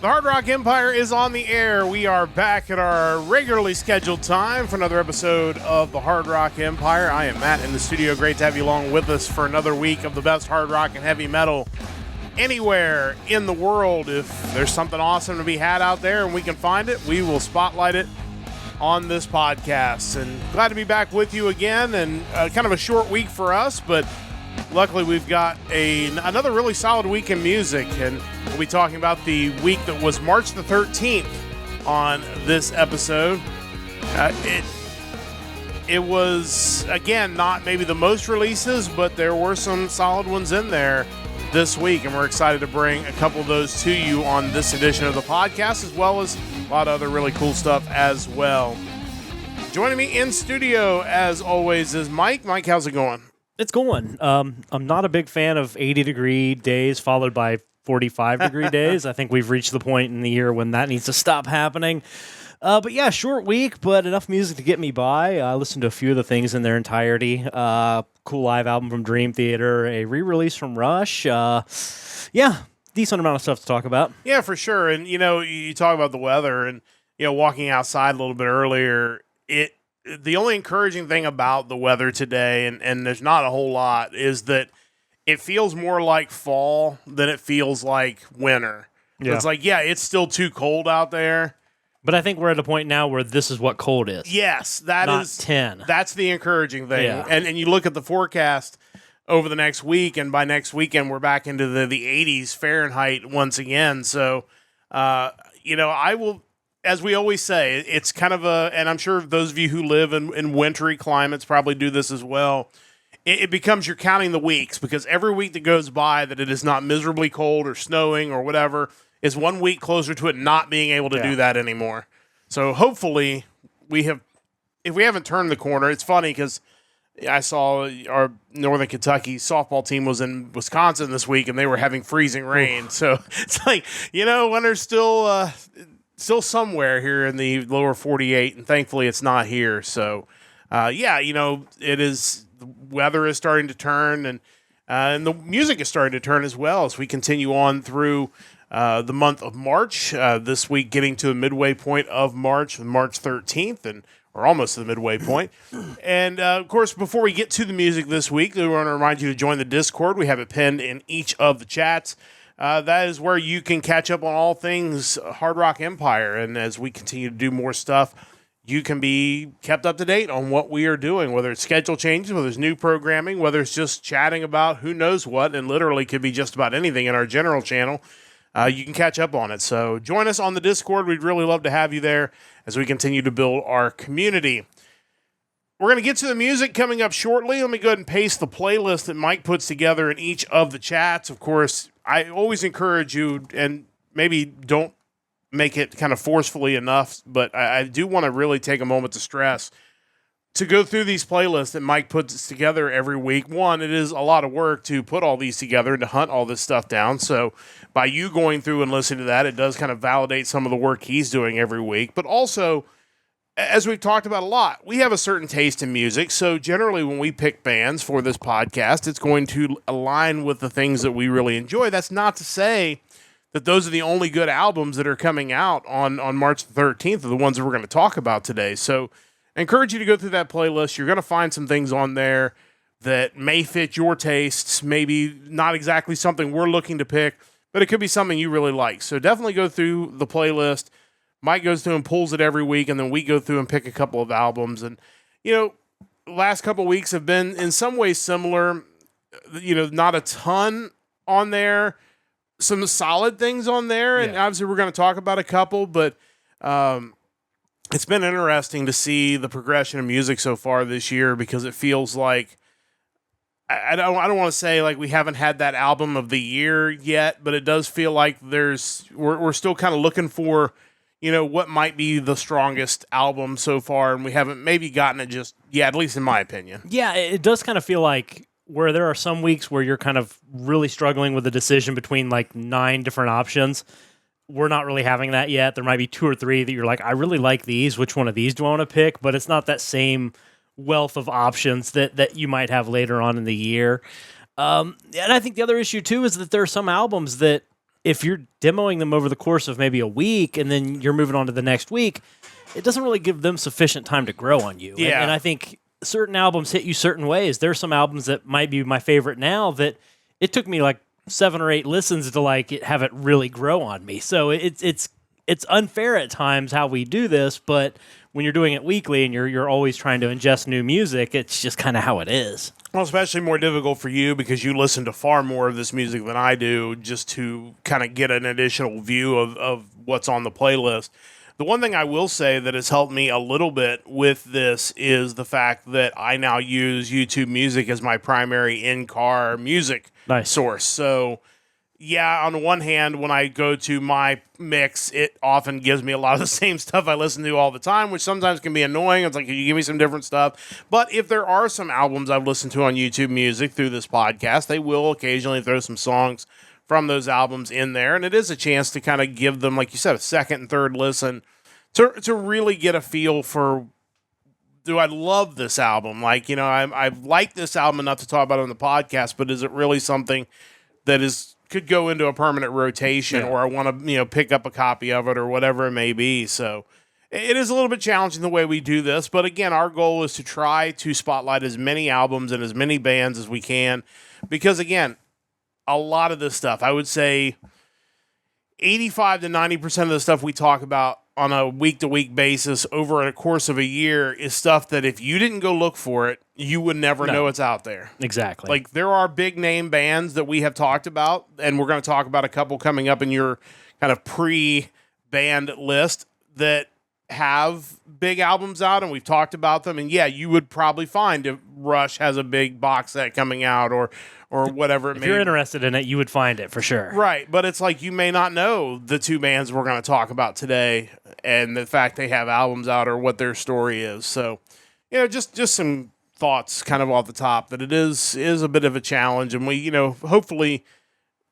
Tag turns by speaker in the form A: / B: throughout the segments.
A: The Hard Rock Empire is on the air. We are back at our regularly scheduled time for another episode of the Hard Rock Empire. I am Matt in the studio. Great to have you along with us for another week of the best hard rock and heavy metal anywhere in the world. If there's something awesome to be had out there and we can find it, we will spotlight it on this podcast. And glad to be back with you again, and kind of a short week for us, but luckily we've got another really solid week in music, and we'll be talking about the week that was March the 13th on this episode. It was, again, not maybe the most releases, but there were some solid ones in there this week, and we're excited to bring a couple of those to you on this edition of the podcast, as well as a lot of other really cool stuff as well. Joining me in studio, as always, is Mike. Mike, how's it going?
B: It's going. I'm not a big fan of 80-degree days followed by 45-degree days. I think we've reached the point in the year when that needs to stop happening. But yeah, short week, but enough music to get me by. I listened to a few of the things in their entirety. Cool live album from Dream Theater, a re-release from Rush. Yeah, decent amount of stuff to talk about.
A: Yeah, for sure. And, you talk about the weather and, walking outside a little bit earlier, the only encouraging thing about the weather today, and there's not a whole lot, is that it feels more like fall than it feels like winter. Yeah. It's like, it's still too cold out there.
B: But I think we're at a point now where this is what cold is.
A: Yes,
B: not 10.
A: That's the encouraging thing.
B: Yeah.
A: And you look at the forecast over the next week, and by next weekend we're back into the 80s Fahrenheit once again. So, I will... As we always say, it's kind of and I'm sure those of you who live in wintry climates probably do this as well. It becomes you're counting the weeks, because every week that goes by that it is not miserably cold or snowing or whatever is one week closer to it not being able to do that anymore. So hopefully if we haven't turned the corner. It's funny because I saw our Northern Kentucky softball team was in Wisconsin this week and they were having freezing rain. So it's like, winter's still somewhere here in the lower 48, and thankfully it's not here. So, it is, the weather is starting to turn, and the music is starting to turn as well as we continue on through the month of March. This week getting to the midway point of March, March 13th, or almost to the midway point. And, of course, before we get to the music this week, we want to remind you to join the Discord. We have it pinned in each of the chats. That is where you can catch up on all things Hard Rock Empire. And as we continue to do more stuff, you can be kept up to date on what we are doing, whether it's schedule changes, whether it's new programming, whether it's just chatting about who knows what, and literally could be just about anything in our general channel. You can catch up on it. So join us on the Discord. We'd really love to have you there as we continue to build our community. We're going to get to the music coming up shortly. Let me go ahead and paste the playlist that Mike puts together in each of the chats. Of course, I always encourage you, and maybe don't make it kind of forcefully enough, but I do want to really take a moment to stress to go through these playlists that Mike puts together every week. One, it is a lot of work to put all these together and to hunt all this stuff down. So by you going through and listening to that, it does kind of validate some of the work he's doing every week. But also, as we've talked about a lot, we have a certain taste in music, so generally when we pick bands for this podcast, it's going to align with the things that we really enjoy. That's not to say that those are the only good albums that are coming out on March the 13th, are the ones that we're going to talk about today. So I encourage you to go through that playlist. You're going to find some things on there that may fit your tastes, maybe not exactly something we're looking to pick, but it could be something you really like. So definitely go through the playlist. Mike goes through and pulls it every week, and then we go through and pick a couple of albums. And, last couple of weeks have been in some ways similar. Not a ton on there. Some solid things on there, and obviously we're going to talk about a couple, but it's been interesting to see the progression of music so far this year, because it feels like, I don't want to say like we haven't had that album of the year yet, but it does feel like we're still kind of looking for, what might be the strongest album so far, and we haven't maybe gotten it just yet, at least in my opinion.
B: Yeah, it does kind of feel like where there are some weeks where you're kind of really struggling with a decision between like 9 different options. We're not really having that yet. There might be 2 or 3 that you're like, I really like these. Which one of these do I want to pick? But it's not that same wealth of options that you might have later on in the year. And I think the other issue, too, is that there are some albums that if you're demoing them over the course of maybe a week and then you're moving on to the next week, it doesn't really give them sufficient time to grow on you.
A: Yeah.
B: And I think certain albums hit you certain ways. There's some albums that might be my favorite now that it took me like 7 or 8 listens to have it really grow on me. So it's unfair at times how we do this, but when you're doing it weekly and you're always trying to ingest new music, it's just kind of how it is.
A: Well, especially more difficult for you because you listen to far more of this music than I do, just to kind of get an additional view of what's on the playlist. The one thing I will say that has helped me a little bit with this is the fact that I now use YouTube Music as my primary in-car music source. So, yeah, on the one hand, when I go to my mix, it often gives me a lot of the same stuff I listen to all the time, which sometimes can be annoying. It's like, can you give me some different stuff? But if there are some albums I've listened to on YouTube Music through this podcast, they will occasionally throw some songs from those albums in there. And it is a chance to kind of give them, like you said, a second and third listen to really get a feel for, do I love this album? Like, you know, I've liked this album enough to talk about it on the podcast, but is it really something that could go into a permanent rotation, or I want to, pick up a copy of it or whatever it may be. So it is a little bit challenging the way we do this. But again, our goal is to try to spotlight as many albums and as many bands as we can. Because again, a lot of this stuff, I would say 85 to 90% of the stuff we talk about on a week-to-week basis over a course of a year is stuff that if you didn't go look for it, you would never know it's out there.
B: Exactly.
A: Like, there are big-name bands that we have talked about, and we're going to talk about a couple coming up in your kind of pre-band list that have big albums out, and we've talked about them. And, yeah, you would probably find if Rush has a big box set coming out or whatever it may be.
B: If you're interested in it, you would find it for sure.
A: Right, but it's like you may not know the 2 bands we're going to talk about today and the fact they have albums out or what their story is. So, just some thoughts kind of off the top that it is a bit of a challenge. And we, hopefully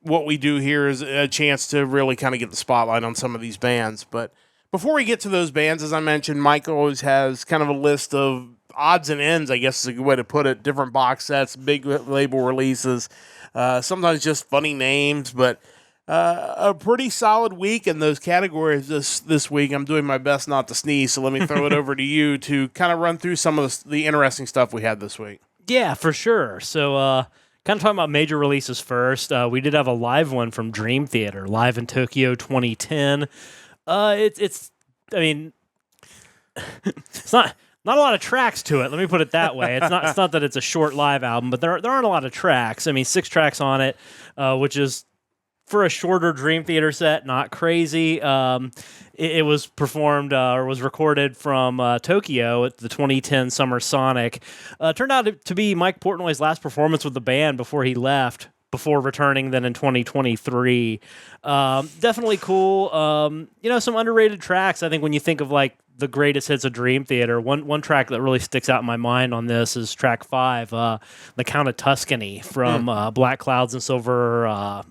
A: what we do here is a chance to really kind of get the spotlight on some of these bands. But before we get to those bands, as I mentioned, Mike always has kind of a list of odds and ends, I guess is a good way to put it. Different box sets, big label releases, sometimes just funny names, but a pretty solid week in those categories this week. I'm doing my best not to sneeze, so let me throw it over to you to kind of run through some of the interesting stuff we had this week.
B: Yeah, for sure. So kind of talking about major releases first. We did have a live one from Dream Theater, live in Tokyo 2010. It's not a lot of tracks to it. Let me put it that way. It's not that it's a short live album, but there aren't a lot of tracks. 6 tracks on it, which is for a shorter Dream Theater set, not crazy. It was performed or was recorded from Tokyo at the 2010 Summer Sonic. Turned out to be Mike Portnoy's last performance with the band before he left, before returning then in 2023. Definitely cool. Some underrated tracks. I think when you think of like the greatest hits of Dream Theater, one track that really sticks out in my mind on this is track 5, The Count of Tuscany from Black Clouds and Silver...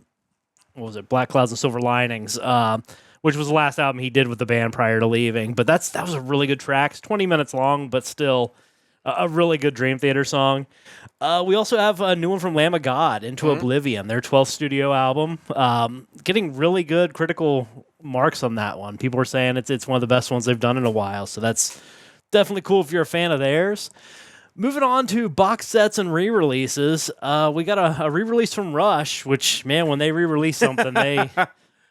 B: Black Clouds and Silver Linings, which was the last album he did with the band prior to leaving. But that was a really good track. It's 20 minutes long, but still a really good Dream Theater song. We also have a new one from Lamb of God, Into Oblivion, their 12th studio album. Getting really good critical marks on that one. People are saying it's one of the best ones they've done in a while, so that's definitely cool if you're a fan of theirs. Moving on to box sets and re-releases, we got a re-release from Rush, which, man, when they re-release something, they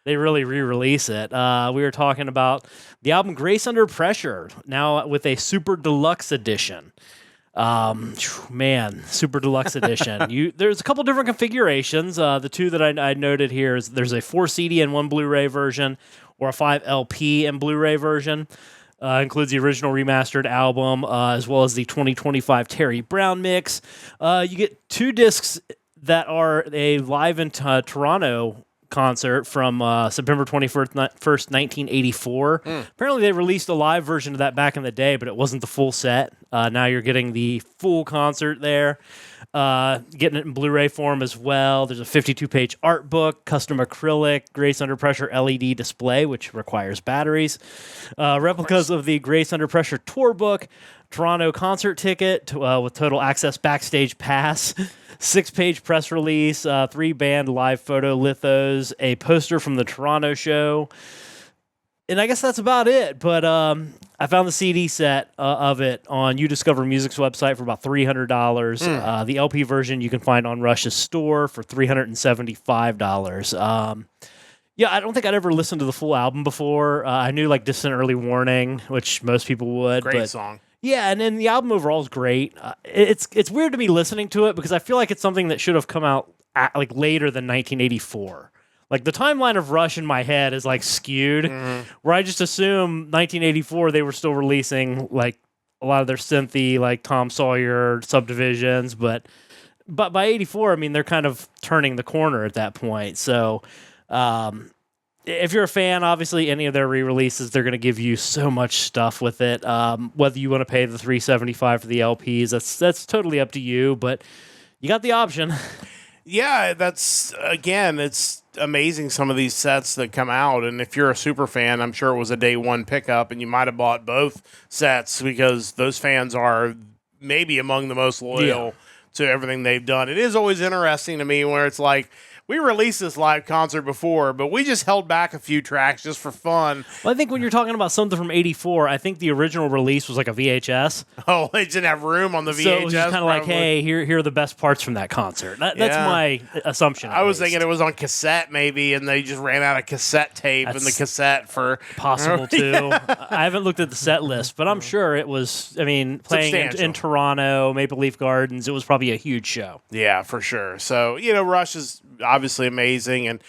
B: really re-release it. We were talking about the album Grace Under Pressure, now with a Super Deluxe Edition. Super Deluxe Edition. There's a couple different configurations. The 2 that I noted here is there's a 4 CD and 1 Blu-ray version, or a 5 LP and Blu-ray version. Includes the original remastered album, as well as the 2025 Terry Brown mix. You get 2 discs that are a live in Toronto concert from September 21st, 1984. Apparently they released a live version of that back in the day, but it wasn't the full set. Now you're getting the full concert there. Getting it in Blu-ray form as well. There's a 52-page art book, custom acrylic, Grace Under Pressure LED display, which requires batteries. Replicas of the Grace Under Pressure tour book, Toronto concert ticket with total access backstage pass, 6-page press release, 3 band live photo lithos, a poster from the Toronto show. And I guess that's about it. But I found the CD set of it on You Discover Music's website for about $300. The LP version you can find on Rush's store for $375. Yeah, I don't think I'd ever listened to the full album before. I knew like Distant Early Warning, which most people would.
A: Great song.
B: Yeah, and then the album overall is great. It's weird to me listening to it because I feel like it's something that should have come out like later than 1984. Like the timeline of Rush in my head is like skewed, where I just assume 1984 they were still releasing like a lot of their synthy like Tom Sawyer subdivisions, but by 84, I mean they're kind of turning the corner at that point. So if you're a fan, obviously any of their re-releases, they're going to give you so much stuff with it. Whether you want to pay the $375 for the LPs, that's totally up to you, but you got the option.
A: Yeah, it's amazing some of these sets that come out, and if you're a super fan, I'm sure it was a day one pickup, and you might have bought both sets because those fans are maybe among the most loyal to everything they've done. It is always interesting to me where it's like, we released this live concert before, but we just held back a few tracks just for fun.
B: Well, I think when you're talking about something from 84, I think the original release was like a VHS.
A: Oh, they didn't have room on the VHS?
B: So it was just kind of like, hey, here are the best parts from that concert. That's my assumption.
A: I was thinking it was on cassette maybe, and they just ran out of cassette tape in the cassette for...
B: Possible, too. I haven't looked at the set list, but I'm sure it was, I mean, playing in Toronto, Maple Leaf Gardens, it was probably a huge show.
A: Yeah, for sure. So, Rush is obviously amazing and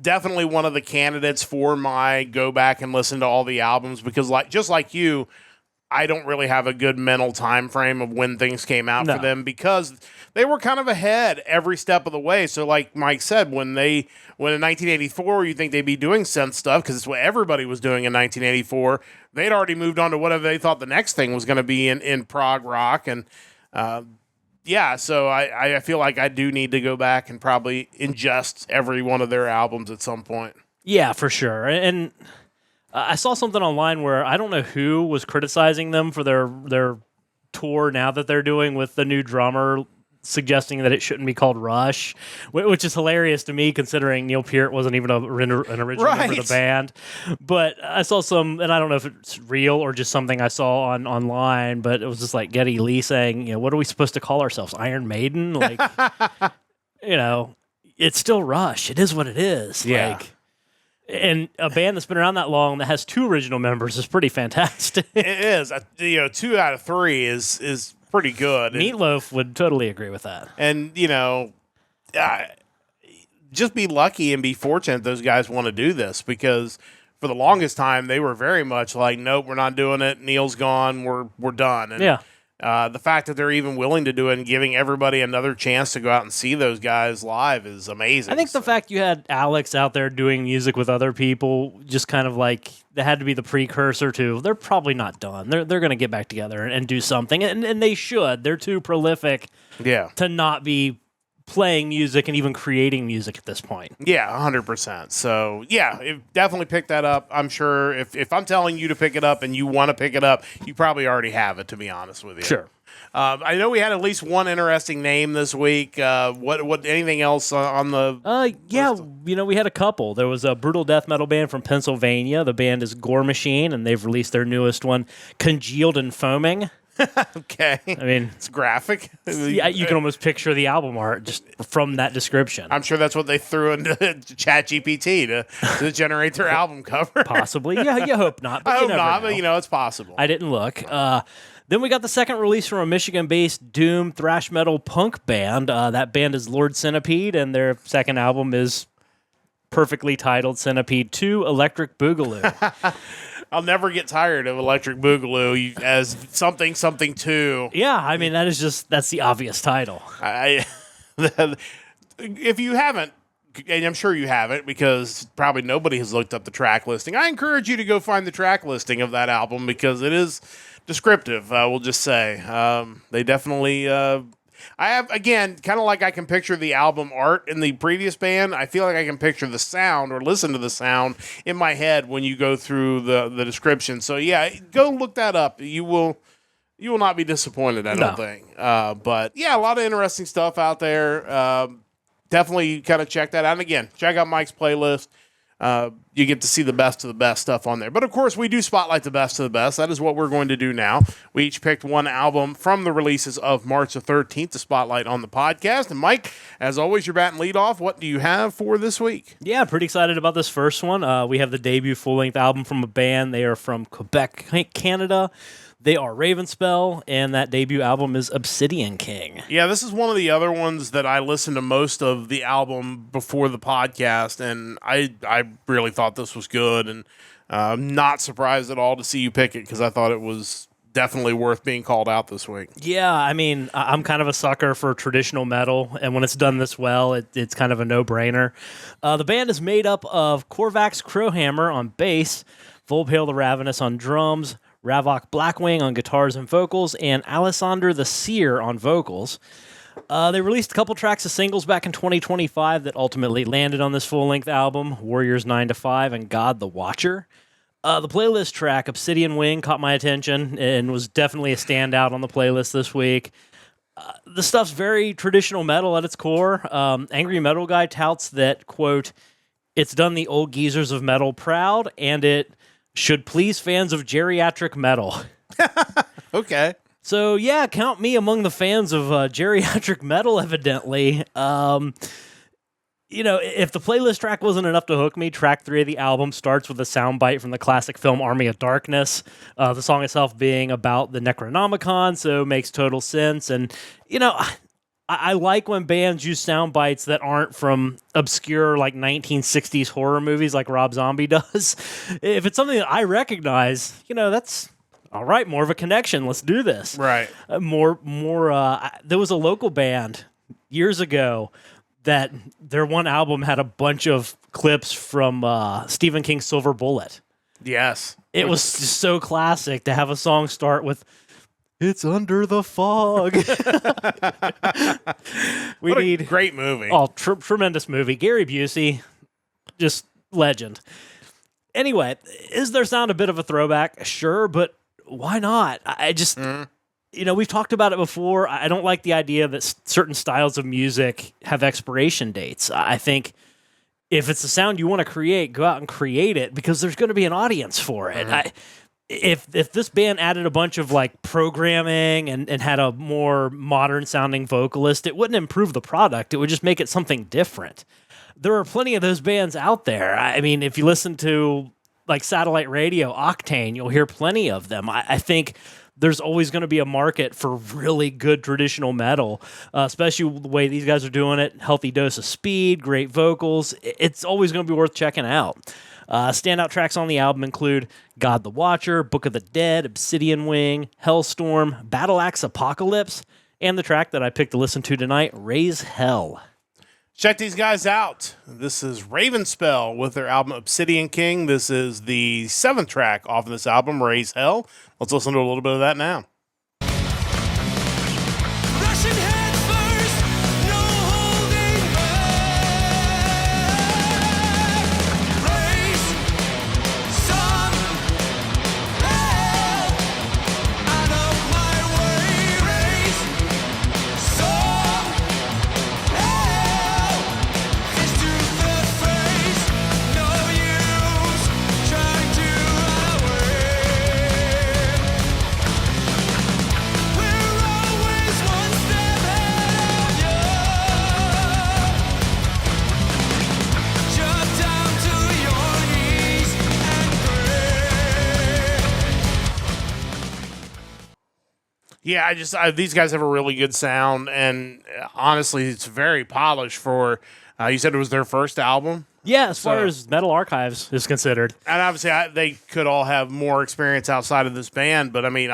A: definitely one of the candidates for my go back and listen to all the albums because just like you, I don't really have a good mental time frame of when things came out for them because they were kind of ahead every step of the way. So like Mike said, when in 1984 you think they'd be doing synth stuff because it's what everybody was doing in 1984, they'd already moved on to whatever they thought the next thing was going to be in prog rock and yeah, so I feel like I do need to go back and probably ingest every one of their albums at some point.
B: Yeah, for sure. And I saw something online where I don't know who was criticizing them for their tour now that they're doing with the new drummer, suggesting that it shouldn't be called Rush, which is hilarious to me considering Neil Peart wasn't even an original member of the band. But I saw some, and I don't know if it's real or just something I saw online, but it was just like Geddy Lee saying, what are we supposed to call ourselves? Iron Maiden? Like, it's still Rush. It is what it is.
A: Yeah.
B: Like, and a band that's been around that long that has 2 original members is pretty fantastic.
A: It is. 2 out of 3 is pretty good.
B: Meatloaf would totally agree with that.
A: And, just be lucky and be fortunate those guys want to do this because for the longest time they were very much like, nope, we're not doing it. Neil's gone. We're done. And, the fact that they're even willing to do it and giving everybody another chance to go out and see those guys live is amazing.
B: I think the fact you had Alex out there doing music with other people just kind of like that had to be the precursor to they're probably not done. They're going to get back together and do something, and they should. They're too prolific to not be playing music and even creating music at this point.
A: Yeah, 100%. So, definitely pick that up. I'm sure if I'm telling you to pick it up and you want to pick it up, you probably already have it, to be honest with you.
B: Sure.
A: I know we had at least one interesting name this week. What anything else on the
B: we had a couple. There was a brutal death metal band from Pennsylvania. The band is Gore Machine, and they've released their newest one, Congealed and Foaming.
A: Okay.
B: I mean,
A: it's graphic.
B: Yeah, you can almost picture the album art just from that description.
A: I'm sure that's what they threw into ChatGPT to generate their album cover.
B: Possibly. Yeah, you hope not. But
A: I hope not,
B: know.
A: but it's possible.
B: I didn't look. Then we got the second release from a Michigan-based doom thrash metal punk band. That band is Lord Centipede, and their second album is perfectly titled Centipede 2 Electric Boogaloo.
A: I'll never get tired of Electric Boogaloo as something 2.
B: Yeah, I mean, that's the obvious title.
A: If you haven't, and I'm sure you haven't because probably nobody has looked up the track listing, I encourage you to go find the track listing of that album because it is descriptive, we'll just say. They definitely... I have, again, kind of like I can picture the album art in the previous band, I feel like I can picture the sound or listen to the sound in my head when you go through the description. So, yeah, go look that up. You will you will not be disappointed, I don't
B: No.
A: think. But yeah, a lot of interesting stuff out there. Definitely kind of check that out. And again, check out Mike's playlist. You get to see the best of the best stuff on there. But of course, we do spotlight the best of the best. That is what we're going to do now. We each picked one album from the releases of March the 13th to spotlight on the podcast. And Mike, as always, you're batting lead off. What do you have for this week?
B: Yeah, pretty excited about this first one. We have the debut full-length album from a band. They are from Quebec, Canada. They are Ravenspell, and that debut album is Obsidian King.
A: Yeah, this is one of the other ones that I listened to most of the album before the podcast, and I really thought this was good, and I'm not surprised at all to see you pick it because I thought it was definitely worth being called out this week.
B: Yeah, I mean, I'm kind of a sucker for traditional metal, and when it's done this well, it's kind of a no-brainer. The band is made up of Korvax Crowhammer on bass, Volpale the Ravenous on drums, Ravok Blackwing on guitars and vocals, and Alessander the Seer on vocals. They released a couple tracks of singles back in 2025 that ultimately landed on this full-length album, Warriors 9 to 5 and God the Watcher. The playlist track, Obsidian Wing, caught my attention and was definitely a standout on the playlist this week. The stuff's very traditional metal at its core. Angry Metal Guy touts that, quote, it's done the old geezers of metal proud, and it should please fans of geriatric metal.
A: Okay.
B: So, yeah, count me among the fans of geriatric metal, evidently. If the playlist track wasn't enough to hook me, track 3 of the album starts with a soundbite from the classic film Army of Darkness. The song itself being about the Necronomicon, so makes total sense. And, I like when bands use sound bites that aren't from obscure, 1960s horror movies like Rob Zombie does. If it's something that I recognize, that's all right, more of a connection. Let's do this.
A: Right.
B: There was a local band years ago that their one album had a bunch of clips from Stephen King's Silver Bullet.
A: Yes.
B: It was just so classic to have a song start with, it's under the fog.
A: Great movie.
B: Oh, tremendous movie. Gary Busey, just legend. Anyway, is their sound a bit of a throwback? Sure, but why not? I just, we've talked about it before. I don't like the idea that certain styles of music have expiration dates. I think if it's a sound you want to create, go out and create it because there's going to be an audience for it. If this band added a bunch of programming and had a more modern sounding vocalist, it wouldn't improve the product. It would just make it something different. There are plenty of those bands out there. I mean, if you listen to satellite radio, Octane, you'll hear plenty of them. I think there's always going to be a market for really good traditional metal, especially the way these guys are doing it. Healthy dose of speed, great vocals. It's always going to be worth checking out. Standout tracks on the album include God the Watcher, Book of the Dead, Obsidian Wing, Hellstorm, Battle Axe Apocalypse, and the track that I picked to listen to tonight, Raise Hell.
A: Check these guys out. This is Ravenspell with their album Obsidian King. This is the 7th track off of this album, Raise Hell. Let's listen to a little bit of that now.
C: Rushing head first, no holding back. Raise some hell out of my way. Raise some hell. Fist to the face, no use trying to run away. We're always one step ahead of you. Jump down to your knees and pray.
A: Yeah, these guys have a really good sound, and honestly, it's very polished for, you said it was their first album?
B: Yeah, as far
A: So-
B: as Metal Archives is considered.
A: And obviously, they could all have more experience outside of this band, but I mean,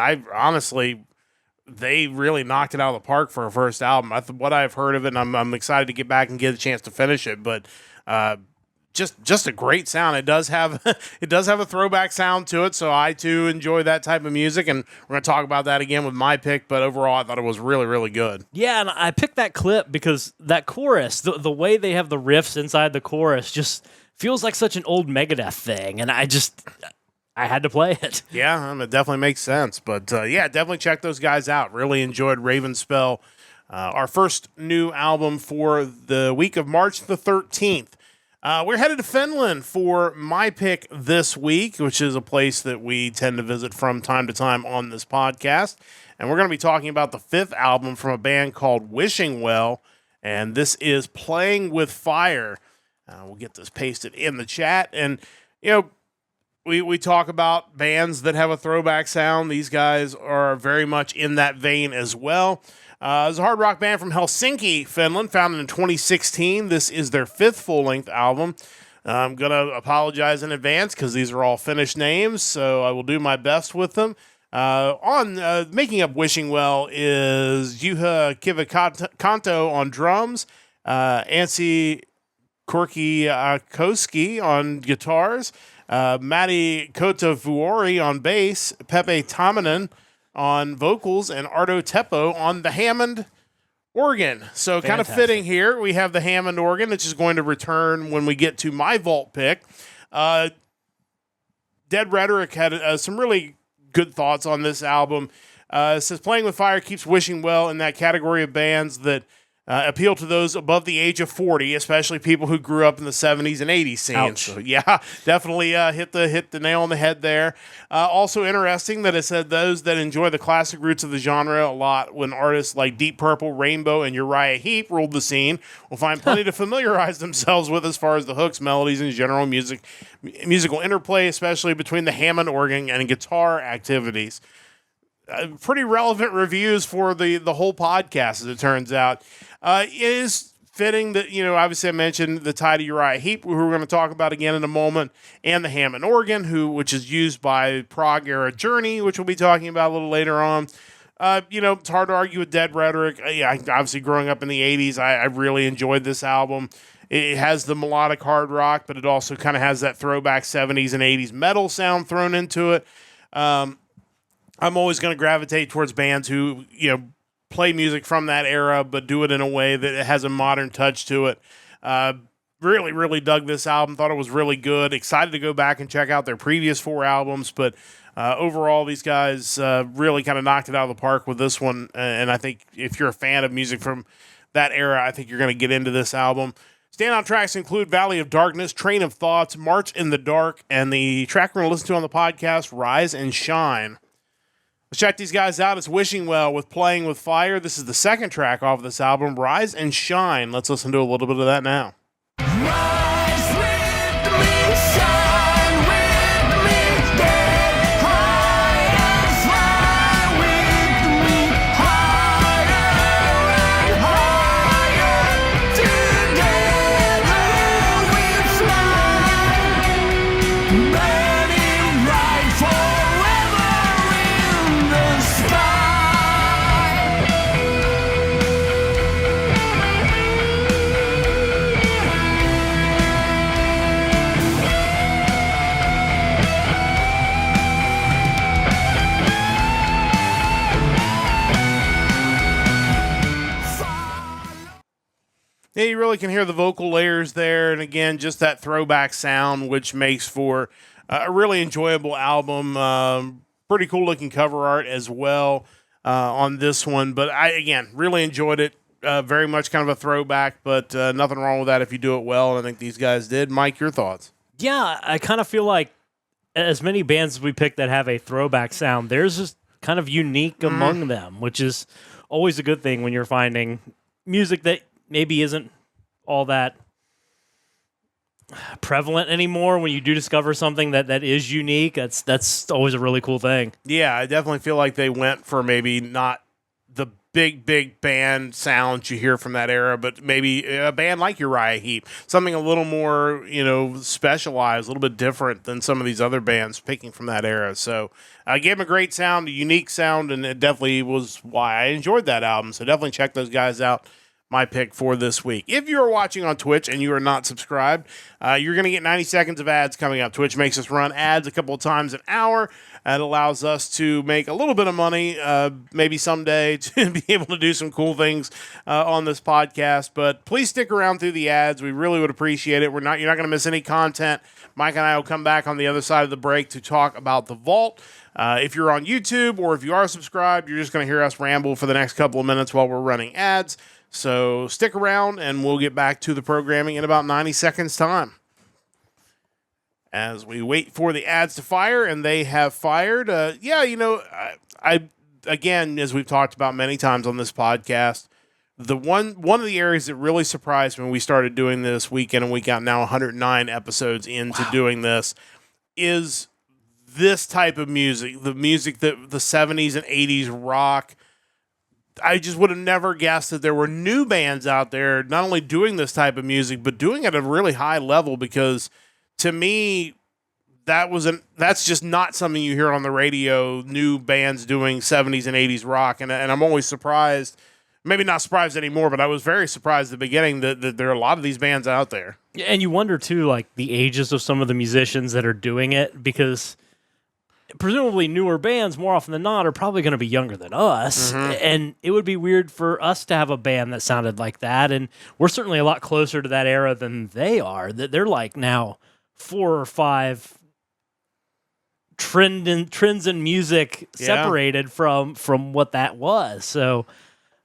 A: they really knocked it out of the park for a first album. What I've heard of it, and I'm excited to get back and get a chance to finish it, but just a great sound. It does have a throwback sound to it, so I too enjoy that type of music, and we're going to talk about that again with my pick, but overall, I thought it was really, really good.
B: Yeah, and I picked that clip because that chorus, the way they have the riffs inside the chorus just feels like such an old Megadeth thing, and I had to play it.
A: Yeah, it definitely makes sense. But yeah, definitely check those guys out. Really enjoyed Ravenspell, our first new album for the week of March the 13th. We're headed to Finland for my pick this week, which is a place that we tend to visit from time to time on this podcast. And we're going to be talking about the fifth album from a band called Wishing Well, and this is Playing with Fire. We'll get this pasted in the chat. And, you know, we talk about bands that have a throwback sound. These guys are very much in that vein as well. It's a hard rock band from Helsinki, Finland, founded in 2016. This is their fifth full-length album. I'm going to apologize in advance because these are all Finnish names, so I will do my best with them. Making up Wishing Well is Juha Kivikanto on drums, Anssi Korkiakoski on guitars, Matti Kotovuori on bass, Pepe Tamanen on vocals, and Arto Teppo on the Hammond organ. So kind of fitting here. We have the Hammond organ, which is going to return when we get to my vault pick. Dead Rhetoric had some really good thoughts on this album. It says, Playing with Fire keeps Wishing Well in that category of bands that appeal to those above the age of 40, especially people who grew up in the 70s and 80s scenes. So, yeah, definitely hit the nail on the head there. Also interesting that it said those that enjoy the classic roots of the genre a lot when artists like Deep Purple, Rainbow, and Uriah Heep ruled the scene will find plenty to familiarize themselves with as far as the hooks, melodies, and general musical interplay, especially between the Hammond organ and guitar activities. Pretty relevant reviews for the whole podcast, as it turns out. It is fitting that, obviously I mentioned the tie to Uriah Heep, who we're going to talk about again in a moment, and the Hammond organ, which is used by prog era Journey, which we'll be talking about a little later on. It's hard to argue with Dead Rhetoric. Obviously growing up in the 80s, I really enjoyed this album. It has the melodic hard rock, but it also kind of has that throwback 70s and 80s metal sound thrown into it. I'm always going to gravitate towards bands who, play music from that era, but do it in a way that it has a modern touch to it. Really, really dug this album. Thought it was really good. Excited to go back and check out their previous 4 albums, but overall, these guys really kind of knocked it out of the park with this one. And I think if you're a fan of music from that era, I think you're going to get into this album. Standout tracks include Valley of Darkness, Train of Thoughts, March in the Dark, and the track we're going to listen to on the podcast, Rise and Shine. Let's check these guys out. It's Wishing Well with Playing with Fire. This is the second track off of this album, Rise and Shine. Let's listen to a little bit of that now.
C: Rise with me, shine with me, get high and fly with me, higher and higher. Together we fly, burning bright forever in the sky.
A: Yeah, you really can hear the vocal layers there, and again, just that throwback sound, which makes for a really enjoyable album. Pretty cool looking cover art as well on this one, but I, again, really enjoyed it. Very much kind of a throwback, but nothing wrong with that if you do it well, and I think these guys did. Mike, your thoughts?
B: Yeah, I kind of feel like as many bands as we pick that have a throwback sound, theirs is kind of unique among them, which is always a good thing when you're finding music that maybe isn't all that prevalent anymore. When you do discover something that is unique, that's always a really cool thing.
A: Yeah, I definitely feel like they went for maybe not the big band sounds you hear from that era, but maybe a band like Uriah Heep, something a little more, specialized, a little bit different than some of these other bands picking from that era. So I gave them a great sound, a unique sound, and it definitely was why I enjoyed that album. So definitely check those guys out. my pick for this week. If you are watching on Twitch and you are not subscribed, you're going to get 90 seconds of ads coming up. Twitch makes us run ads a couple of times an hour. It allows us to make a little bit of money, maybe someday, to be able to do some cool things on this podcast. But please stick around through the ads. We really would appreciate it. You're not going to miss any content. Mike and I will come back on the other side of the break to talk about the vault. If you're on YouTube or if you are subscribed, you're just going to hear us ramble for the next couple of minutes while we're running ads. So stick around, and we'll get back to the programming in about 90 seconds' time. As we wait for the ads to fire, and they have fired. I again, as we've talked about many times on this podcast, one of the areas that really surprised me when we started doing this week in and week out, now 109 episodes into doing this, is this type of music, the music that the 70s and 80s rock. I just would have never guessed that there were new bands out there not only doing this type of music, but doing it at a really high level, because to me, that's just not something you hear on the radio, new bands doing 70s and 80s rock. And I'm always surprised, maybe not surprised anymore, but I was very surprised at the beginning that there are a lot of these bands out there.
B: And you wonder, too, like the ages of some of the musicians that are doing it, because presumably newer bands, more often than not, are probably going to be younger than us. And it would be weird for us to have a band that sounded like that. And we're certainly a lot closer to that era than they are. That they're like now 4 or 5 trends in music separated from what that was. So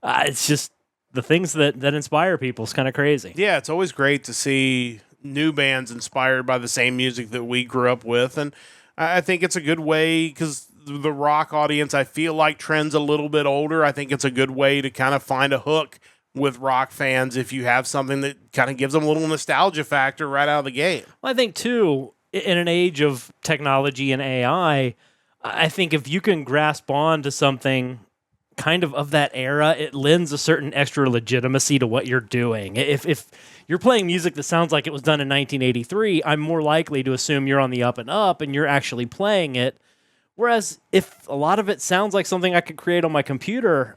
B: it's just the things that inspire people is kind of crazy.
A: Yeah, it's always great to see new bands inspired by the same music that we grew up with. And I think it's a good way, because the rock audience, I feel like, trends a little bit older. I think it's a good way to kind of find a hook with rock fans if you have something that kind of gives them a little nostalgia factor right out of the gate.
B: Well, I think, too, in an age of technology and AI, I think if you can grasp on to something kind of that era, it lends a certain extra legitimacy to what you're doing. If you're playing music that sounds like it was done in 1983, I'm more likely to assume you're on the up and up and you're actually playing it. Whereas if a lot of it sounds like something I could create on my computer,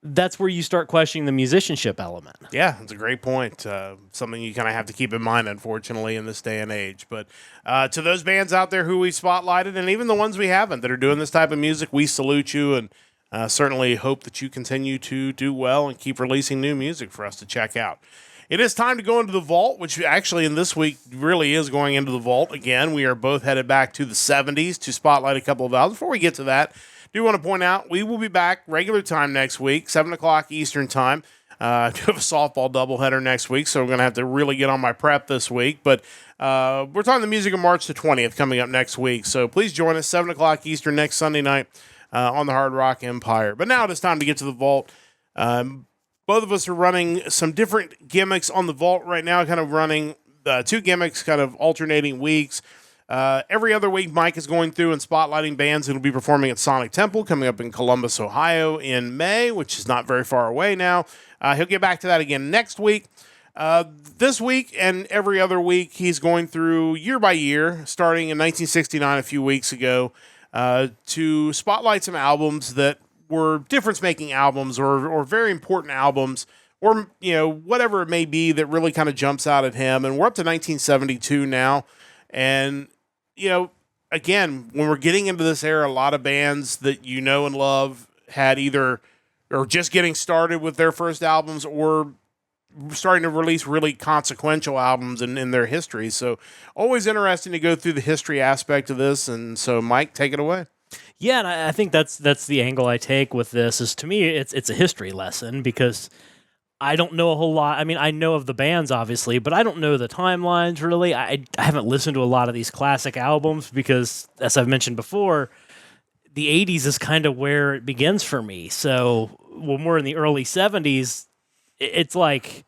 B: that's where you start questioning the musicianship element.
A: Yeah, it's a great point. Something you kind of have to keep in mind, unfortunately, in this day and age. But to those bands out there who we spotlighted, and even the ones we haven't, that are doing this type of music, we salute you, and certainly hope that you continue to do well and keep releasing new music for us to check out. It is time to go into the vault, which actually in this week really is going into the vault again. We are both headed back to the 70s to spotlight a couple of albums. Before we get to that, I do want to point out we will be back regular time next week, 7 o'clock Eastern time. I do have a softball doubleheader next week, so we're going to have to really get on my prep this week. But we're talking the music of March the 20th coming up next week. So please join us, 7 o'clock Eastern next Sunday night on the Hard Rock Empire. But now it is time to get to the vault. Both of us are running some different gimmicks on the vault right now, kind of running 2 gimmicks, kind of alternating weeks. Every other week, Mike is going through and spotlighting bands that will be performing at Sonic Temple coming up in Columbus, Ohio in May, which is not very far away now. He'll get back to that again next week. This week and every other week, he's going through year by year, starting in 1969 a few weeks ago, to spotlight some albums that were difference-making albums or very important albums, or whatever it may be that really kind of jumps out at him. And we're up to 1972 now. And, again, when we're getting into this era, a lot of bands that you know and love had either or just getting started with their first albums or starting to release really consequential albums in their history. So always interesting to go through the history aspect of this. And so, Mike, take it away.
B: Yeah, and I think that's the angle I take with this. Is, to me, it's a history lesson, because I don't know a whole lot. I mean, I know of the bands, obviously, but I don't know the timelines, really. I haven't listened to a lot of these classic albums because, as I've mentioned before, the 80s is kind of where it begins for me. So when we're in the early 70s, it's like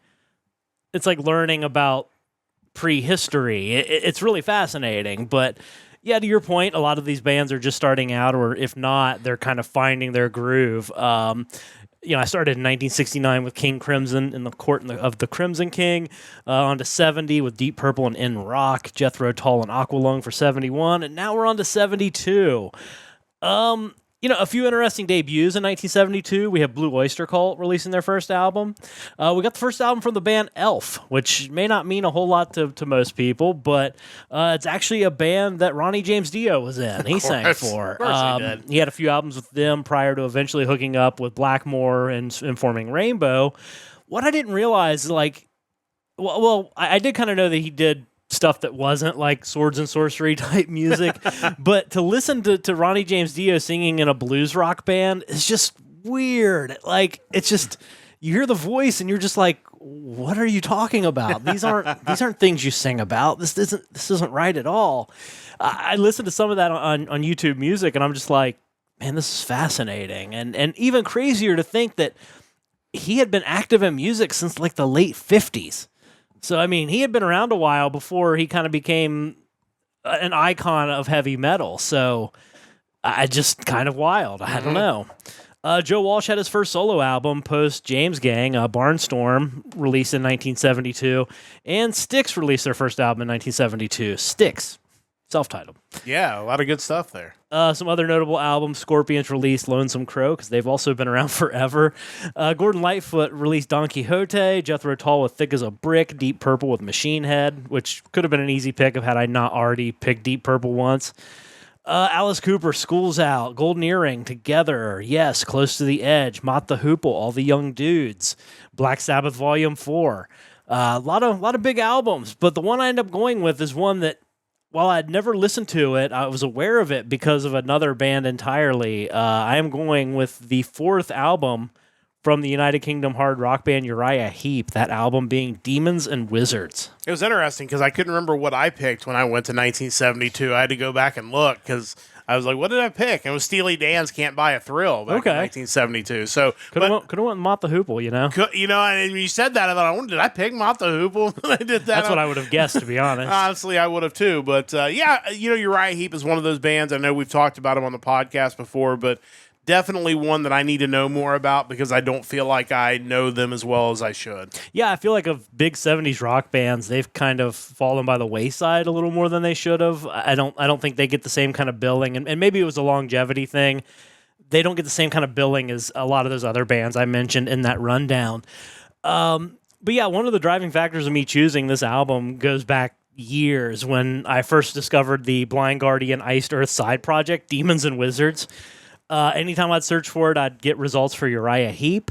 B: learning about prehistory. It's really fascinating, but yeah, to your point, a lot of these bands are just starting out, or if not, they're kind of finding their groove. I started in 1969 with King Crimson in the Court of the Crimson King, on to 70 with Deep Purple and In Rock, Jethro Tull and Aqualung for 71, and now we're on to 72. A few interesting debuts in 1972. We have Blue Oyster Cult releasing their first album. We got the first album from the band Elf, which may not mean a whole lot to most people, but it's actually a band that Ronnie James Dio was in. He sang for.
A: Of course he did.
B: He had a few albums with them prior to eventually hooking up with Blackmore and forming Rainbow. What I didn't realize, I did kind of know that he did stuff that wasn't like swords and sorcery type music, but to listen to Ronnie James Dio singing in a blues rock band is just weird. Like, it's just, you hear the voice and you're just like, what are you talking about? These aren't things you sing about. This isn't right at all. I listened to some of that on YouTube Music, and I'm just like, man, this is fascinating, and even crazier to think that he had been active in music since like the late 50s. So, I mean, he had been around a while before he kind of became an icon of heavy metal. So, I just kind of wild. I don't know. Joe Walsh had his first solo album post James Gang, Barnstorm, released in 1972. And Styx released their first album in 1972. Styx, self-titled.
A: Yeah, a lot of good stuff there.
B: Some other notable albums: Scorpions released Lonesome Crow, because they've also been around forever. Gordon Lightfoot released Don Quixote. Jethro Tull with Thick as a Brick. Deep Purple with Machine Head, which could have been an easy pick had I not already picked Deep Purple once. Alice Cooper, School's Out. Golden Earring, Together. Yes, Close to the Edge. Mott the Hoople, All the Young Dudes. Black Sabbath Volume 4. A lot of big albums, but the one I end up going with is one that, while I'd never listened to it, I was aware of it because of another band entirely. I am going with the fourth album from the United Kingdom hard rock band Uriah Heep, that album being Demons and Wizards.
A: It was interesting because I couldn't remember what I picked when I went to 1972. I had to go back and look because I was like, what did I pick? And it was Steely Dan's Can't Buy a Thrill back in 1972. So
B: could have went Mott the Hoople,
A: and when you said that, I thought, did I pick Mott the Hoople? I did that.
B: That's what I would have guessed, to be honest.
A: Honestly, I would have too. But Uriah Heep is one of those bands. I know we've talked about him on the podcast before, but definitely one that I need to know more about because I don't feel like I know them as well as I should.
B: Yeah, I feel like of big 70s rock bands, they've kind of fallen by the wayside a little more than they should have. I don't think they get the same kind of billing, and maybe it was a longevity thing. They don't get the same kind of billing as a lot of those other bands I mentioned in that rundown. But yeah, one of the driving factors of me choosing this album goes back years when I first discovered the Blind Guardian Iced Earth side project, Demons and Wizards. Anytime I'd search for it, I'd get results for Uriah Heep.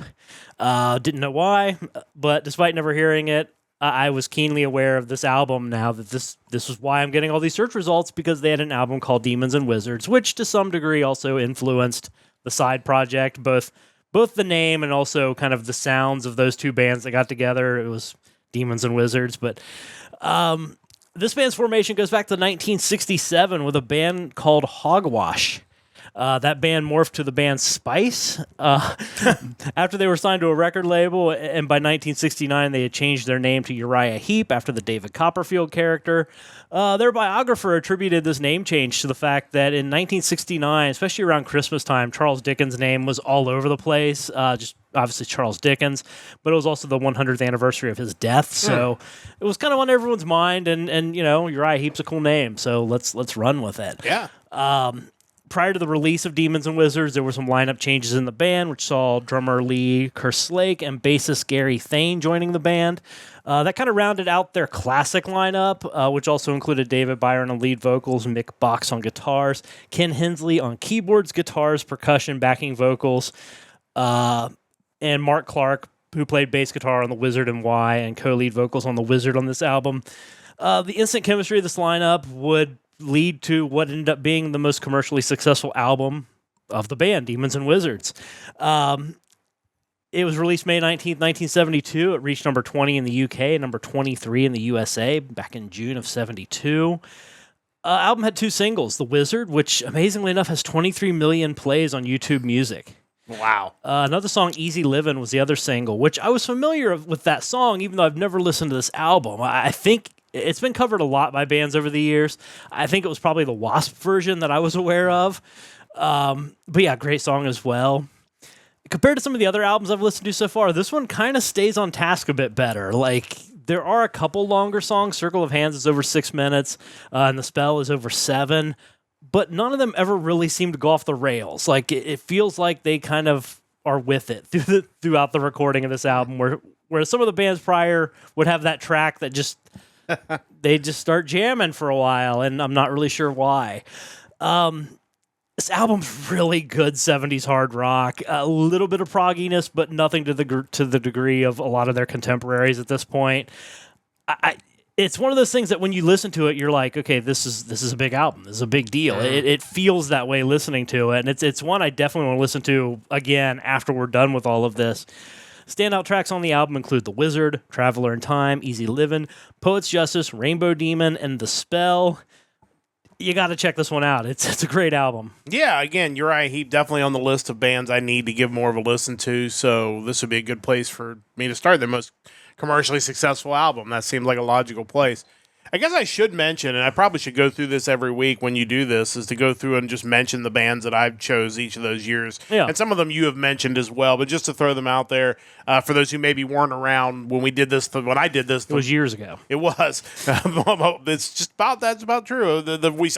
B: Didn't know why, but despite never hearing it, I was keenly aware of this album now that this was why I'm getting all these search results, because they had an album called Demons and Wizards, which to some degree also influenced the side project, both the name and also kind of the sounds of those two bands that got together. It was Demons and Wizards, but this band's formation goes back to 1967 with a band called Hogwash. That band morphed to the band Spice after they were signed to a record label, and by 1969 they had changed their name to Uriah Heep after the David Copperfield character. Their biographer attributed this name change to the fact that in 1969, especially around Christmas time, Charles Dickens' name was all over the place, just obviously Charles Dickens, but it was also the 100th anniversary of his death, so it was kind of on everyone's mind, and Uriah Heep's a cool name, so let's run with it.
A: Yeah.
B: Prior to the release of Demons and Wizards, there were some lineup changes in the band, which saw drummer Lee Kerslake and bassist Gary Thane joining the band. That kind of rounded out their classic lineup, which also included David Byron on lead vocals, Mick Box on guitars, Ken Hensley on keyboards, guitars, percussion, backing vocals, and Mark Clark, who played bass guitar on The Wizard and Why and co-lead vocals on The Wizard on this album. The instant chemistry of this lineup would lead to what ended up being the most commercially successful album of the band, Demons and Wizards. It was released May 19th, 1972. It reached number 20 in the UK, number 23 in the USA back in June of 72. Album had two singles, The Wizard, which amazingly enough has 23 million plays on YouTube Music.
A: Wow.
B: Another song, Easy Livin', was the other single, which I was familiar with that song, even though I've never listened to this album. I think it's been covered a lot by bands over the years. I think it was probably the Wasp version that I was aware of. But yeah, great song as well. Compared to some of the other albums I've listened to so far, this one kind of stays on task a bit better. Like, there are a couple longer songs. Circle of Hands is over 6 minutes, and The Spell is over 7. but none of them ever really seem to go off the rails. Like it feels like they kind of are with it throughout the recording of this album, where some of the bands prior would have that track that just they just start jamming for a while, and I'm not really sure why. This album's really good 70s hard rock, a little bit of progginess, but nothing to the degree of a lot of their contemporaries at this point. It's one of those things that when you listen to it, you're like, okay, this is a big album. This is a big deal. It feels that way listening to it, and it's one I definitely want to listen to again after we're done with all of this. Standout tracks on the album include The Wizard, Traveler in Time, Easy Livin', Poet's Justice, Rainbow Demon, and The Spell. You got to check this one out. It's a great album.
A: Yeah, again, Uriah Heep definitely on the list of bands I need to give more of a listen to, so this would be a good place for me to start their most commercially successful album. That seems like a logical place. I guess I should mention, and I probably should go through this every week when you do this, is to go through and just mention the bands that I've chose each of those years.
B: Yeah.
A: And some of them you have mentioned as well, but just to throw them out there for those who maybe weren't around when we did this, when I did this.
B: It was years ago.
A: It was. It's just about, that's about true.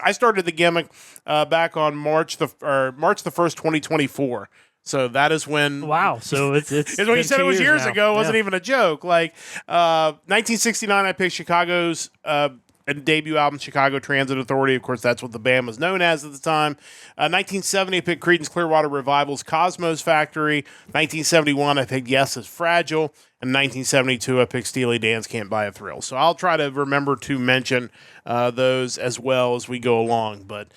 A: I started the gimmick back on March the 1st, 2024. So that is when.
B: Wow. So it's
A: when you said it was years
B: now.
A: ago. It wasn't
B: Yeah.
A: even a joke. Like 1969, I picked Chicago's debut album, Chicago Transit Authority. Of course, that's what the band was known as at the time. 1970, I picked Creedence Clearwater Revival's Cosmos Factory. 1971, I picked Yes is Fragile. And 1972, I picked Steely Dan's Can't Buy a Thrill. So I'll try to remember to mention those as well as we go along. But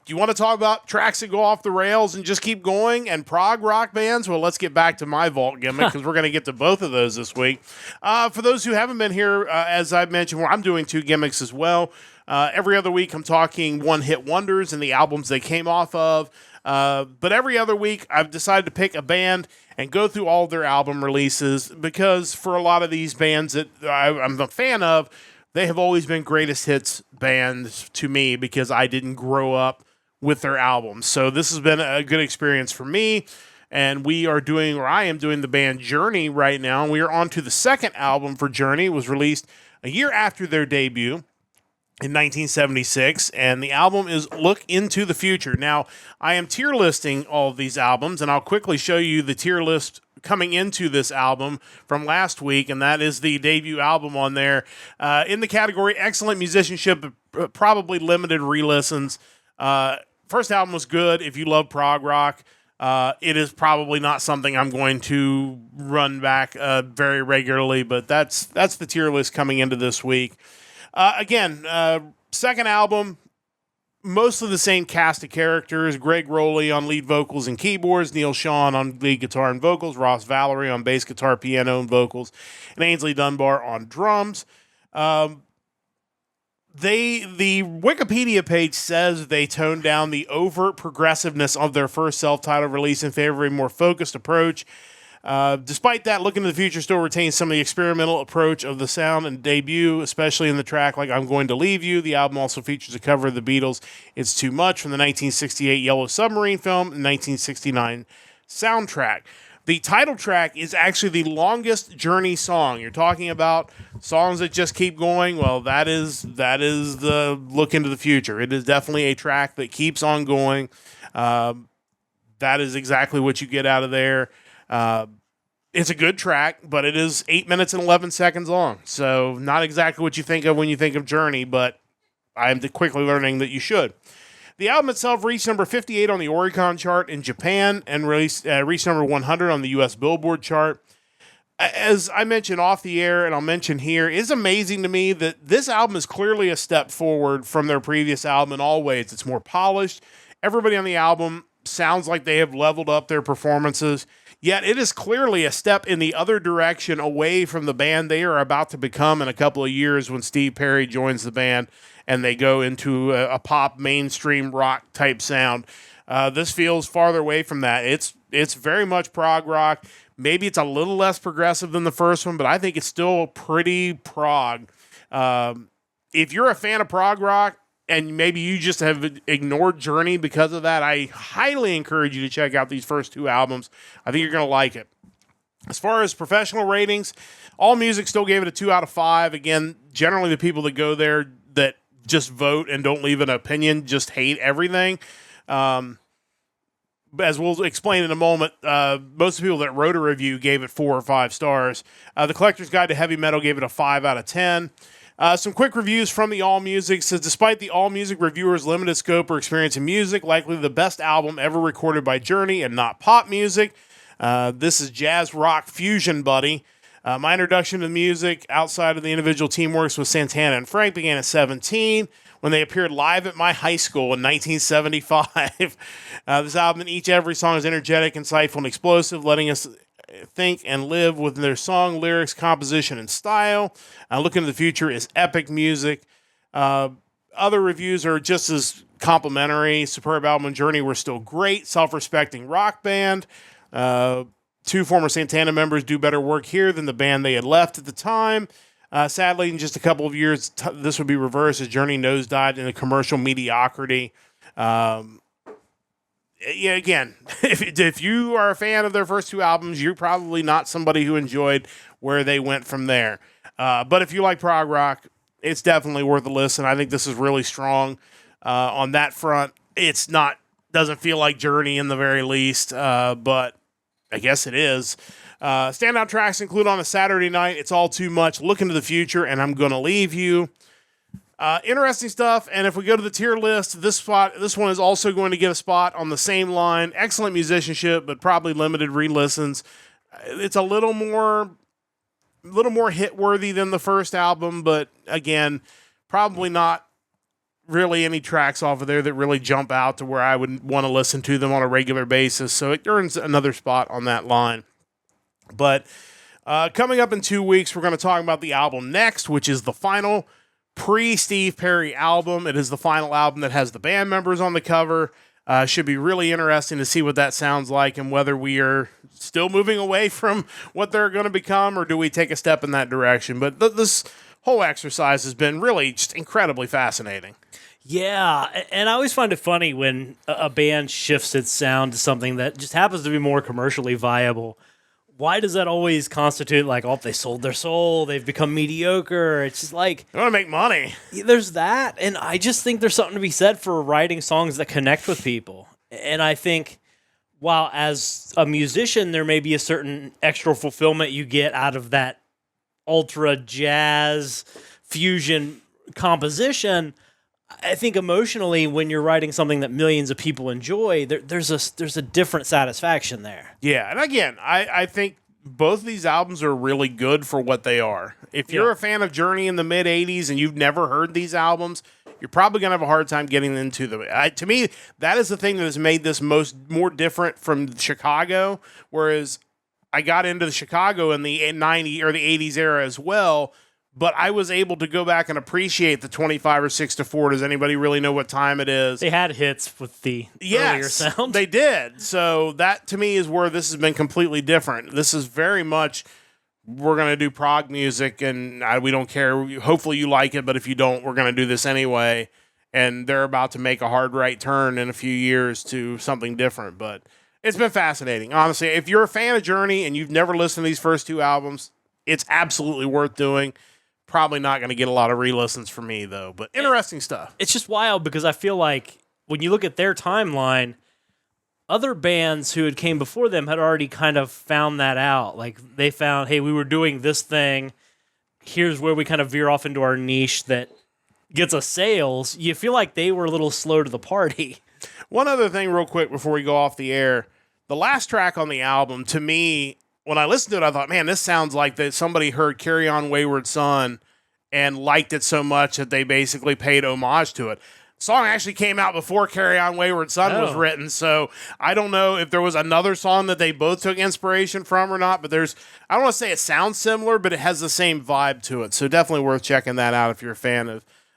A: you want to talk about tracks that go off the rails and just keep going and prog rock bands? Well, let's get back to my vault gimmick because we're going to get to both of those this week. For those who haven't been here, as I mentioned, I'm doing two gimmicks as well. Every other week, I'm talking one-hit wonders and the albums they came off of. But every other week, I've decided to pick a band and go through all of their album releases because for a lot of these bands that I'm a fan of, they have always been greatest hits bands to me because I didn't grow up with their albums. So this has been a good experience for me. And I am doing the band Journey right now. And we are on to the second album for Journey. It was released a year after their debut in 1976, and the album is Look Into the Future. Now, I am tier listing all of these albums, and I'll quickly show you the tier list coming into this album from last week, and that is the debut album on there. In the category Excellent Musicianship, probably limited re-listens. First album was good if you love prog rock. It is probably not something I'm going to run back very regularly, but that's the tier list coming into this week. Second album, mostly the same cast of characters. Greg Rowley on lead vocals and keyboards, Neil Sean on lead guitar and vocals, Ross Valerie on bass guitar, piano, and vocals, and Ainsley Dunbar on drums. The Wikipedia page says they toned down the overt progressiveness of their first self-titled release in favor of a more focused approach. Despite that, Look Into the Future still retains some of the experimental approach of the sound and debut, especially in the track like I'm Going to Leave You. The album also features a cover of the Beatles' It's Too Much from the 1968 Yellow Submarine film and 1969 soundtrack. The title track is actually the longest Journey song. You're talking about songs that just keep going. Well, that is the Look Into the Future. It is definitely a track that keeps on going. That is exactly what you get out of there. It's a good track, but it is 8 minutes and 11 seconds long. So not exactly what you think of when you think of Journey, but I'm quickly learning that you should. The album itself reached number 58 on the Oricon chart in Japan and reached number 100 on the U.S. Billboard chart. As I mentioned off the air, and I'll mention here, it's amazing to me that this album is clearly a step forward from their previous album in all ways. It's more polished. Everybody on the album sounds like they have leveled up their performances. Yet it is clearly a step in the other direction away from the band they are about to become in a couple of years when Steve Perry joins the band and they go into a pop mainstream rock type sound. This feels farther away from that. It's very much prog rock. Maybe it's a little less progressive than the first one, but I think it's still pretty prog. If you're a fan of prog rock, and maybe you just have ignored Journey because of that, I highly encourage you to check out these first two albums. I think you're going to like it. As far as professional ratings, All Music still gave it a 2 out of 5. Again, generally the people that go there that just vote and don't leave an opinion, just hate everything. As we'll explain in a moment, most of the people that wrote a review gave it 4 or 5 stars. The Collector's Guide to Heavy Metal gave it a 5 out of 10. Some quick reviews from the AllMusic says, despite the AllMusic reviewers' limited scope or experience in music, likely the best album ever recorded by Journey and not pop music. This is jazz rock fusion, buddy. My introduction to music outside of the individual teamworks with Santana and Frank began at 17 when they appeared live at my high school in 1975. This album and every song is energetic, insightful, and explosive, letting us think and live with their song, lyrics, composition, and style. Look into the future is epic music. Other reviews are just as complimentary. Superb album and Journey were still great. Self-respecting rock band. 2 former Santana members do better work here than the band they had left at the time. Sadly, in just a couple of years, this would be reversed as Journey nosedived into commercial mediocrity. Again, if you are a fan of their first 2 albums, you're probably not somebody who enjoyed where they went from there. But if you like prog rock, it's definitely worth a listen. I think this is really strong on that front. Doesn't feel like Journey in the very least, but I guess it is. Standout tracks include On a Saturday Night, It's All Too Much, Look into the Future, and I'm Gonna Leave You. Interesting stuff, and if we go to the tier list, this one is also going to get a spot on the same line. Excellent musicianship, but probably limited re-listens. It's a little more hit-worthy than the first album, but again, probably not really any tracks off of there that really jump out to where I would want to listen to them on a regular basis, so it earns another spot on that line. But coming up in 2 weeks, we're going to talk about the album next, which is the final pre-Steve Perry album. It is the final album that has the band members on the cover. Should be really interesting to see what that sounds like and whether we are still moving away from what they're going to become or do we take a step in that direction. But this whole exercise has been really just incredibly fascinating.
B: Yeah, and I always find it funny when a band shifts its sound to something that just happens to be more commercially viable. Why does that always constitute like, oh, they sold their soul, they've become mediocre? It's just like...
A: They want to make money.
B: There's that, and I just think there's something to be said for writing songs that connect with people. And I think, while as a musician, there may be a certain extra fulfillment you get out of that ultra jazz fusion composition, I think emotionally, when you're writing something that millions of people enjoy, there's a different satisfaction there.
A: Yeah, and again, I think both of these albums are really good for what they are. If you're a fan of Journey in the mid-'80s and you've never heard these albums, you're probably going to have a hard time getting into them. To me, that is the thing that has made this more different from Chicago, whereas I got into the Chicago in the 90s or the 80s era as well, but I was able to go back and appreciate the 25 or 6 to 4. Does anybody really know what time it is?
B: They had hits with the earlier sound.
A: They did. So that, to me, is where this has been completely different. This is very much, we're going to do prog music, and we don't care. Hopefully you like it, but if you don't, we're going to do this anyway. And they're about to make a hard right turn in a few years to something different. But it's been fascinating. Honestly, if you're a fan of Journey and you've never listened to these first 2 albums, it's absolutely worth doing. Probably not going to get a lot of re-listens for me, though. But interesting stuff.
B: It's just wild because I feel like when you look at their timeline, other bands who had came before them had already kind of found that out. Like, they found, hey, we were doing this thing. Here's where we kind of veer off into our niche that gets us sales. You feel like they were a little slow to the party.
A: One other thing real quick before we go off the air. The last track on the album, to me, when I listened to it, I thought, man, this sounds like that somebody heard Carry On Wayward Son and liked it so much that they basically paid homage to it. The song actually came out before Carry On Wayward Son was written, so I don't know if there was another song that they both took inspiration from or not, but I don't want to say it sounds similar, but it has the same vibe to it, so definitely worth checking that out if you're a fan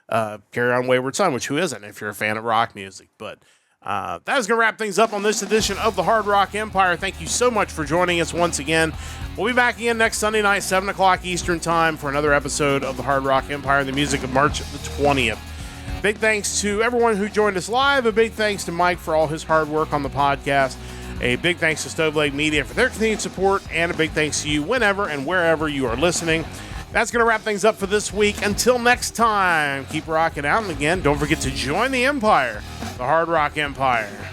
A: of Carry On Wayward Son, which who isn't if you're a fan of rock music, but... that is going to wrap things up on this edition of the Hard Rock Empire. Thank you so much for joining us once again. We'll be back again next Sunday night, 7 o'clock Eastern Time, for another episode of the Hard Rock Empire, the music of March the 20th. Big thanks to everyone who joined us live. A big thanks to Mike for all his hard work on the podcast. A big thanks to Stoveleg Media for their continued support. And a big thanks to you whenever and wherever you are listening. That's going to wrap things up for this week. Until next time, keep rocking out. And again, don't forget to join the Empire, the Hard Rock Empire.